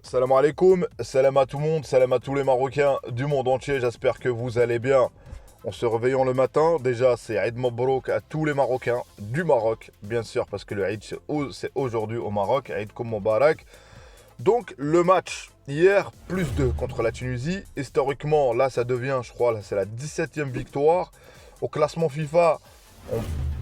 Salam alaikum, salam à tout le monde, salam à tous les Marocains du monde entier, j'espère que vous allez bien. En se réveillant le matin, déjà c'est Eid Mabrouk à tous les Marocains du Maroc, bien sûr, parce que le Eid c'est aujourd'hui au Maroc, Eid Koum Moubarak. Donc le match hier, plus 2 contre la Tunisie, historiquement là ça devient, je crois, là c'est la 17e victoire. Au classement FIFA,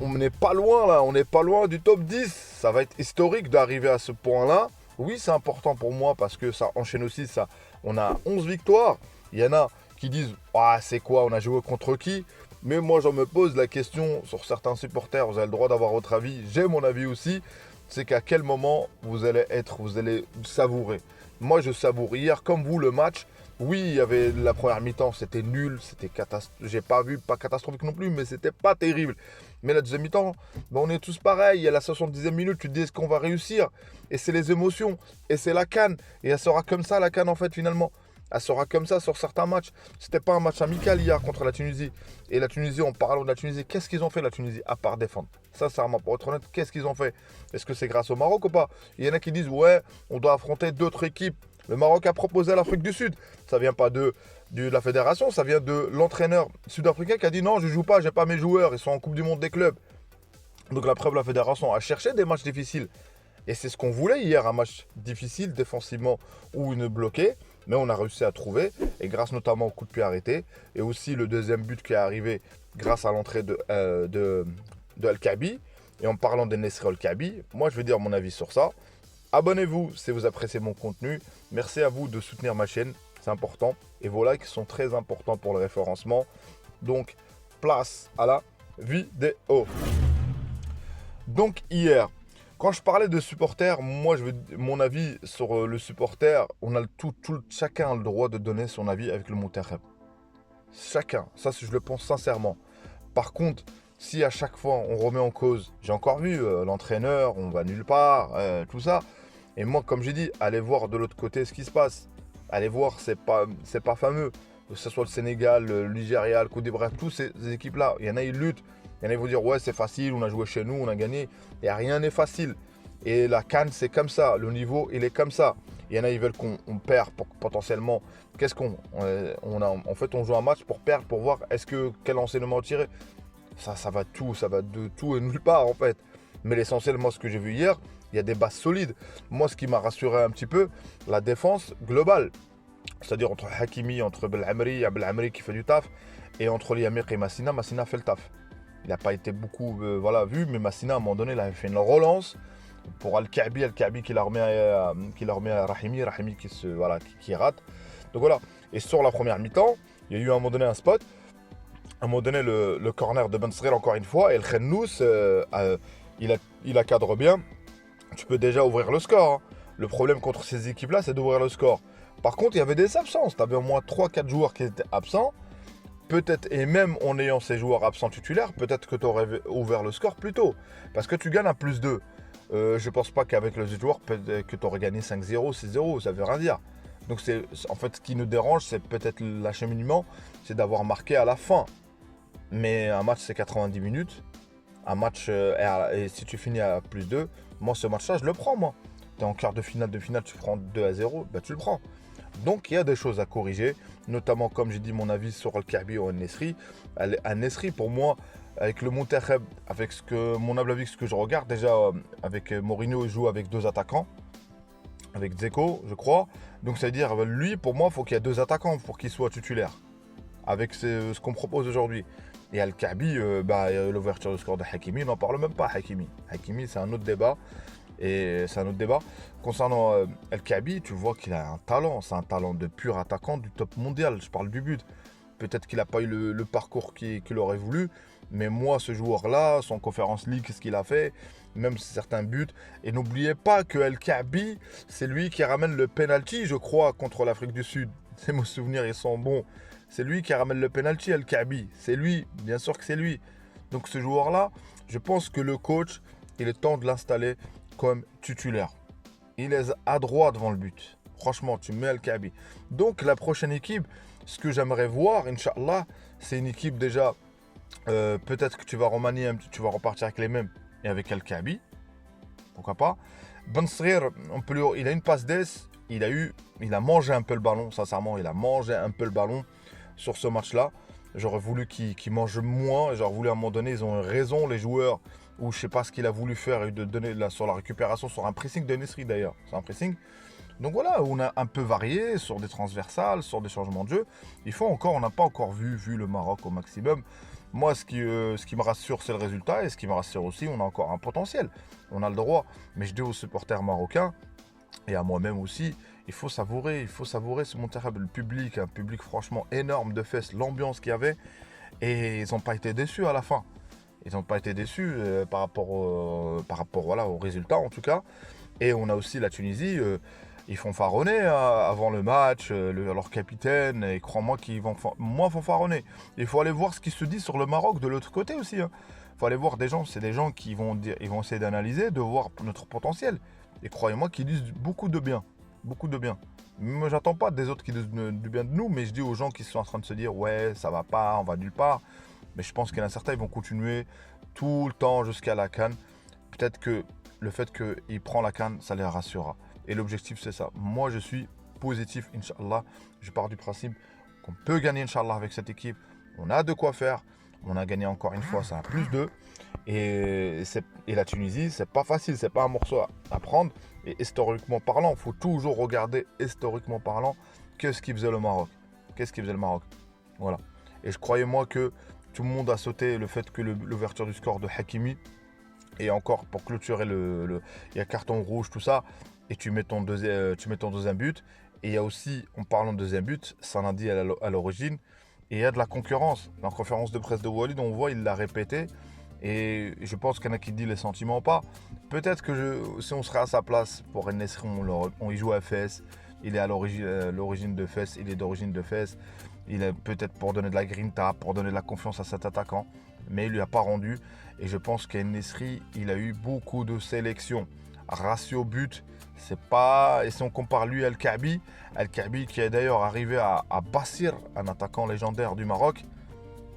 on n'est pas loin là, on n'est pas loin du top 10. Ça va être historique d'arriver à ce point-là. Oui, c'est important pour moi parce que ça enchaîne aussi ça. On a 11 victoires. Il y en a qui disent ah, c'est quoi, on a joué contre qui? Mais moi, je me pose la question sur certains supporters. Vous avez le droit d'avoir votre avis. J'ai mon avis aussi. C'est qu'à quel moment vous allez savourer. Moi, je savoure. Hier, comme vous, le match. Oui, il y avait la première mi-temps, c'était nul, c'était catastrophique. J'ai pas vu, pas catastrophique non plus, mais c'était pas terrible. Mais la deuxième mi-temps, ben on est tous pareils. Il y a la 70e minute, tu te dis est-ce qu'on va réussir? Et c'est les émotions, et c'est la CAN. Et elle sera comme ça, la CAN, en fait, finalement. Elle sera comme ça sur certains matchs. C'était pas un match amical hier contre la Tunisie. Et la Tunisie, en parlant de la Tunisie, qu'est-ce qu'ils ont fait, la Tunisie, à part défendre? Sincèrement, pour être honnête, qu'est-ce qu'ils ont fait? Est-ce que c'est grâce au Maroc ou pas? Il y en a qui disent ouais, on doit affronter d'autres équipes. Le Maroc a proposé à l'Afrique du Sud. Ça vient pas de la fédération, ça vient de l'entraîneur sud-africain qui a dit non, je joue pas, j'ai pas mes joueurs, ils sont en Coupe du Monde des clubs. Donc la preuve, la fédération a cherché des matchs difficiles. Et c'est ce qu'on voulait hier, un match difficile défensivement ou une bloquée. Mais on a réussi à trouver. Et grâce notamment au coup de pied arrêté. Et aussi le deuxième but qui est arrivé grâce à l'entrée de Al-Kabi. Et en parlant de Nesri Al-Kabi, moi je vais dire mon avis sur ça. Abonnez-vous si vous appréciez mon contenu. Merci à vous de soutenir ma chaîne. C'est important. Et vos likes sont très importants pour le référencement. Donc, place à la vidéo. Donc hier, quand je parlais de supporters, moi je veux mon avis sur le supporter, on a chacun a le droit de donner son avis avec le Monterrey. Chacun, ça je le pense sincèrement. Par contre, si à chaque fois on remet en cause, j'ai encore vu l'entraîneur, on va nulle part, tout ça. Et moi, comme j'ai dit, allez voir de l'autre côté ce qui se passe. Allez voir, c'est pas fameux. Que ce soit le Sénégal, le Nigeria, le Côte d'Ivoire, toutes ces équipes-là, il y en a, ils luttent. Il y en a, ils vont dire, ouais, c'est facile, on a joué chez nous, on a gagné. Et rien n'est facile. Et la CAN, c'est comme ça. Le niveau, il est comme ça. Il y en a, ils veulent qu'on perd potentiellement. Qu'est-ce qu'on on a, en fait, on joue un match pour perdre, pour voir quel enseignement tirer. Ça va de tout et nulle part, en fait. Mais l'essentiel, moi, ce que j'ai vu hier, il y a des bases solides. Moi, ce qui m'a rassuré un petit peu, la défense globale. C'est-à-dire entre Hakimi, entre Belhamri qui fait du taf, et entre Liamir et Massina, Massina fait le taf. Il n'a pas été beaucoup vu, mais Massina, à un moment donné, il avait fait une relance pour Al-Kaabi qui la remet à Rahimi, Rahimi qui rate. Donc voilà. Et sur la première mi-temps, il y a eu à un moment donné un spot, à un moment donné le corner de Ben Srel encore une fois, et le Khennous, il a cadre bien. Tu peux déjà ouvrir le score. Hein. Le problème contre ces équipes-là, c'est d'ouvrir le score. Par contre, il y avait des absences. Tu avais au moins 3-4 joueurs qui étaient absents. Peut-être, et même en ayant ces joueurs absents titulaires, peut-être que tu aurais ouvert le score plus tôt. Parce que tu gagnes un plus 2. Je pense pas qu'avec les joueurs, peut-être que tu aurais gagné 5-0, 6-0, ça veut rien dire. Donc en fait, ce qui nous dérange, c'est peut-être l'acheminement, c'est d'avoir marqué à la fin. Mais un match, c'est 90 minutes. Un match, et si tu finis à plus 2, moi, ce match-là, je le prends, moi. Tu es en quart de finale, tu prends 2-0, bah, tu le prends. Donc, il y a des choses à corriger, notamment, comme j'ai dit, mon avis sur Al-Kaabi ou Al-Nesri. Al-Nesri, pour moi, avec le Monterrey, avec mon humble avis, ce que je regarde, déjà, avec Mourinho, il joue avec 2 attaquants, avec Dzeko, je crois. Donc, ça veut dire, lui, pour moi, il faut qu'il y ait 2 attaquants pour qu'il soit titulaire, avec ce qu'on propose aujourd'hui. Et Al-Kaabi, l'ouverture de score de Hakimi, on n'en parle même pas, Hakimi. Hakimi, c'est un autre débat. Et c'est un autre débat. Concernant Al-Kaabi, tu vois qu'il a un talent. C'est un talent de pur attaquant du top mondial. Je parle du but. Peut-être qu'il n'a pas eu le parcours qu'il aurait voulu. Mais moi, ce joueur-là, son Conference League, ce qu'il a fait, même certains buts. Et n'oubliez pas que Al-Kaabi, c'est lui qui ramène le penalty, je crois, contre l'Afrique du Sud. C'est mes souvenirs, ils sont bons. C'est lui qui ramène le penalty, Al-Kaabi. C'est lui, bien sûr que c'est lui. Donc ce joueur-là, je pense que le coach, il est temps de l'installer comme titulaire. Il est à droite devant le but. Franchement, tu mets Al-Kaabi. Donc la prochaine équipe, ce que j'aimerais voir, Inch'Allah, c'est une équipe déjà, peut-être que tu vas remanier, tu vas repartir avec les mêmes et avec Al-Kaabi. pourquoi pas. Ben Srir, il a une passe d'ess, il a mangé un peu le ballon, sincèrement, il a mangé un peu le ballon sur ce match-là. J'aurais voulu qu'il mange moins, j'aurais voulu à un moment donné, ils ont raison, les joueurs, ou je sais pas ce qu'il a voulu faire, de donner là, sur la récupération, sur un pressing de Nesri d'ailleurs, c'est un pressing. Donc voilà, on a un peu varié sur des transversales, sur des changements de jeu. On n'a pas encore vu le Maroc au maximum. Moi, ce qui me rassure, c'est le résultat, et ce qui me rassure aussi, on a encore un potentiel, on a le droit. Mais je dis aux supporters marocains, et à moi-même aussi, il faut savourer ce Monterrey, le public, un public franchement énorme de fesses, l'ambiance qu'il y avait, et ils n'ont pas été déçus à la fin. Ils n'ont pas été déçus par rapport voilà, au résultat en tout cas. Et on a aussi la Tunisie, ils font fanfaronner avant le match, leur capitaine, et crois-moi qu'ils vont moins fanfaronner. Il faut aller voir ce qui se dit sur le Maroc de l'autre côté aussi. Il faut aller voir c'est des gens qui vont essayer d'analyser, de voir notre potentiel. Et croyez-moi qu'ils disent beaucoup de bien. Beaucoup de bien. Moi, j'attends pas des autres qui disent du bien de nous, mais je dis aux gens qui sont en train de se dire ouais, ça va pas, on va nulle part. Mais je pense qu'il y en a certains, ils vont continuer tout le temps jusqu'à la CAN. Peut-être que le fait qu'il prend la CAN, ça les rassurera. Et l'objectif, c'est ça. Moi, je suis positif, Inch'Allah. Je pars du principe qu'on peut gagner, Inch'Allah, avec cette équipe. On a de quoi faire. On a gagné encore une fois, ça a plus de. Et la Tunisie, c'est pas facile, c'est pas un morceau à prendre. Et historiquement parlant, il faut toujours regarder, historiquement parlant, qu'est-ce qui faisait le Maroc. Voilà. Et je croyais moi que tout le monde a sauté le fait que l'ouverture du score de Hakimi, et encore pour clôturer il y a carton rouge, tout ça, et tu mets ton deuxième but. Et il y a aussi, en parlant de deuxième but, ça en a dit à l'origine, et il y a de la concurrence. Dans la conférence de presse de Walid, on voit, il l'a répété. Et je pense qu'il y en a qui disent les sentiments pas. Peut-être que si on serait à sa place pour El Nesri, on y joue à Fès. Il est à l'origine de Fès. Il est d'origine de Fès. Il est peut-être pour donner de la grinta, pour donner de la confiance à cet attaquant. Mais il ne lui a pas rendu. Et je pense qu'El Nesri, il a eu beaucoup de sélections. Ratio but, c'est pas... Et si on compare lui à El-Kaabi qui est d'ailleurs arrivé à Bassir, un attaquant légendaire du Maroc.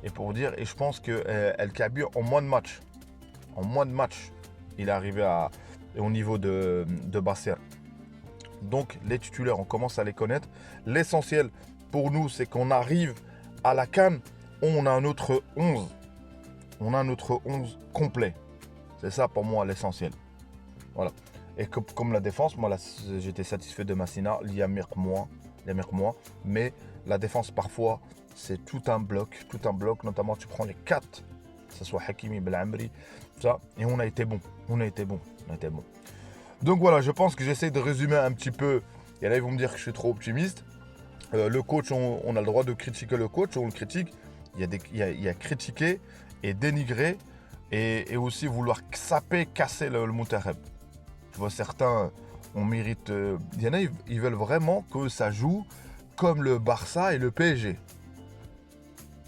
Et pour vous dire, et je pense que El-Kaabi, en moins de match, il est arrivé au niveau de Bassir. Donc les titulaires, on commence à les connaître. L'essentiel pour nous, c'est qu'on arrive à la CAN, on a un autre 11. On a notre 11 complet. C'est ça pour moi l'essentiel. Voilà. Et comme la défense, moi j'étais satisfait de Massina, Liamir moins. Mais la défense parfois, c'est tout un bloc, notamment tu prends les 4, que ce soit Hakimi, Belhamri, ça, et on a été bon. Donc voilà, je pense que j'essaie de résumer un petit peu, et là ils vont me dire que je suis trop optimiste. Le coach, on a le droit de critiquer le coach, on le critique, il y a critiquer et dénigrer, et aussi vouloir casser le Monterrey. Je vois certains, on mérite, il y en a, ils veulent vraiment que ça joue comme le Barça et le PSG.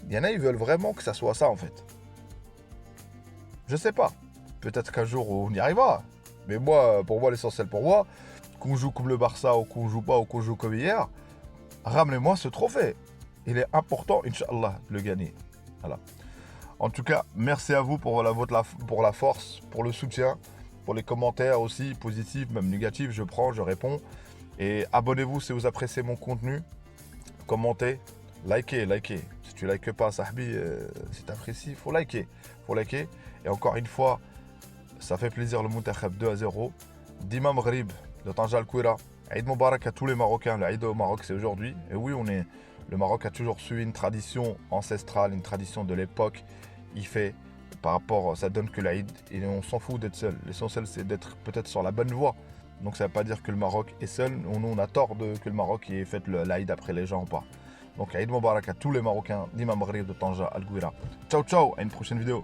Il y en a, ils veulent vraiment que ça soit ça en fait. Je sais pas. Peut-être qu'un jour on y arrivera. Mais moi, pour moi, l'essentiel pour moi, qu'on joue comme le Barça ou qu'on joue pas ou qu'on joue comme hier, ramenez-moi ce trophée. Il est important, Inch'Allah, de le gagner. Voilà. En tout cas, merci à vous pour la force, pour le soutien, pour les commentaires aussi, positifs, même négatifs, je prends, je réponds. Et abonnez-vous si vous appréciez mon contenu. Commentez, likez. Si tu likes pas, Sahbi, si tu apprécies, faut liker. Et encore une fois, ça fait plaisir le Monterrey 2-0. Dima Maghrib de Tanja Al-Kouira. Eid Mubarak à tous les Marocains. Le Eid au Maroc, c'est aujourd'hui. Et oui, le Maroc a toujours suivi une tradition ancestrale, une tradition de l'époque. Il fait par rapport, ça donne que l'Aïd, et on s'en fout d'être seul. L'essentiel, c'est d'être peut-être sur la bonne voie. Donc ça ne veut pas dire que le Maroc est seul. Nous, on a tort que le Maroc ait fait l'Aïd après les gens ou pas. Donc Eid Mubarak à tous les Marocains d'Imam Maghrib de Tanja Al-Kouira. Ciao, à une prochaine vidéo.